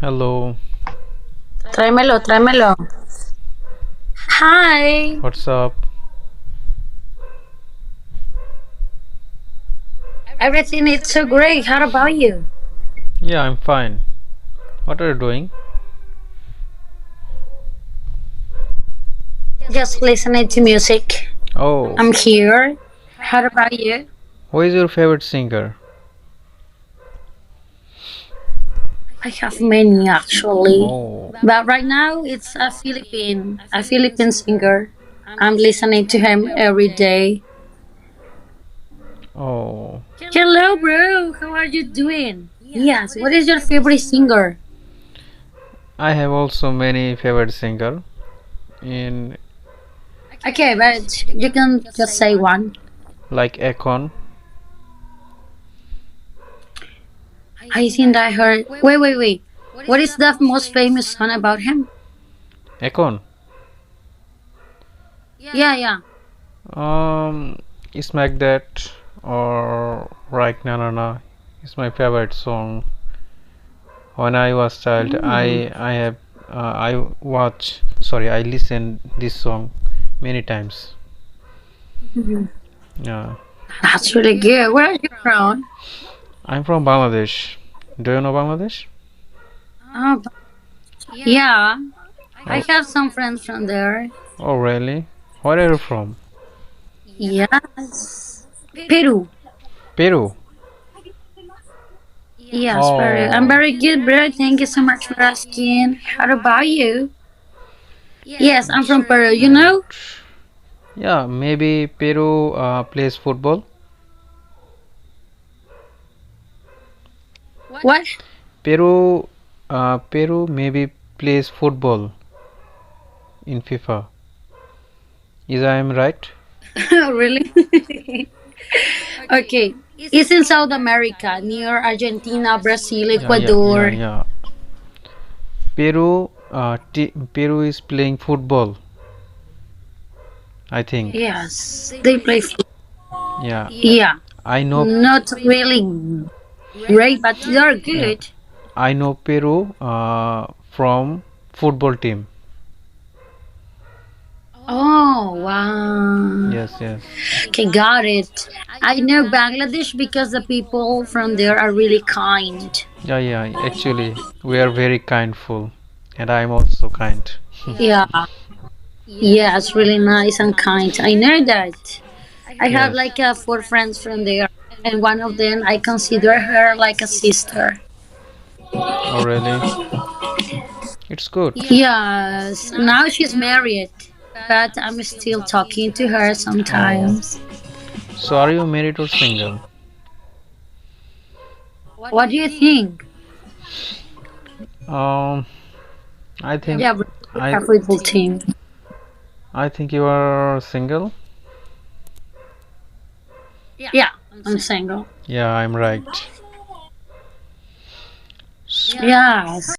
Hello, Tráemelo, tráemelo. Hi. what's up? Everything is so great. How about you? Yeah, I'm fine. What are you doing? Just listening to music. Oh, I'm here. How about you? who is your favorite singer? I have many actually. Oh, But right now it's a Philippine singer. I'm listening to him every day. oh, Hello, bro. How are you doing? Yes. What is your favorite singer? I have also many favorite singer. In Okay, but you can just say one. like Akon. I think I heard. Wait. What is the most famous song about him? Akon. Yeah. Um, Smack That or Right Na Na Na is my favorite song. When I was child, Hmm. I listened this song many times. Yeah, That's really good. Where are you from? I'm from Bangladesh. Do you know Bangladesh? Oh, yeah. I Oh, have some friends from there. oh really? Where are you from? Yes. Peru. Peru. Yes, Peru. I'm Oh, very good, bro. Thank you so much for asking. How about you? Yes, I'm from Peru. You good. know Yeah, maybe Peru plays football. what? Peru maybe plays football in FIFA. Is I am right? Really? Okay. It's in South America, near Argentina, Brazil, Yeah, Ecuador. yeah. Peru is playing football, I think. Yes, they play football. Yeah, Yeah, I know. not really great, but they're Yeah, good. I know Peru from football team. Oh, wow. Yes, yes. Okay, got it. I know Bangladesh because the people from there are really kind. Yeah. Actually, we are very kindful, and I am also kind. Yeah, yeah, it's really nice and kind. I know that. I have Yes. like four friends from there, and one of them I consider her like a sister. Oh, really? It's good. Yes, now she's married, but I'm still talking to her Oh, sometimes. so are you married or single? What do you think? Um, I think Yeah, we I have football team. I think you are single. Yeah, I'm single. Yeah, I'm right. Yes.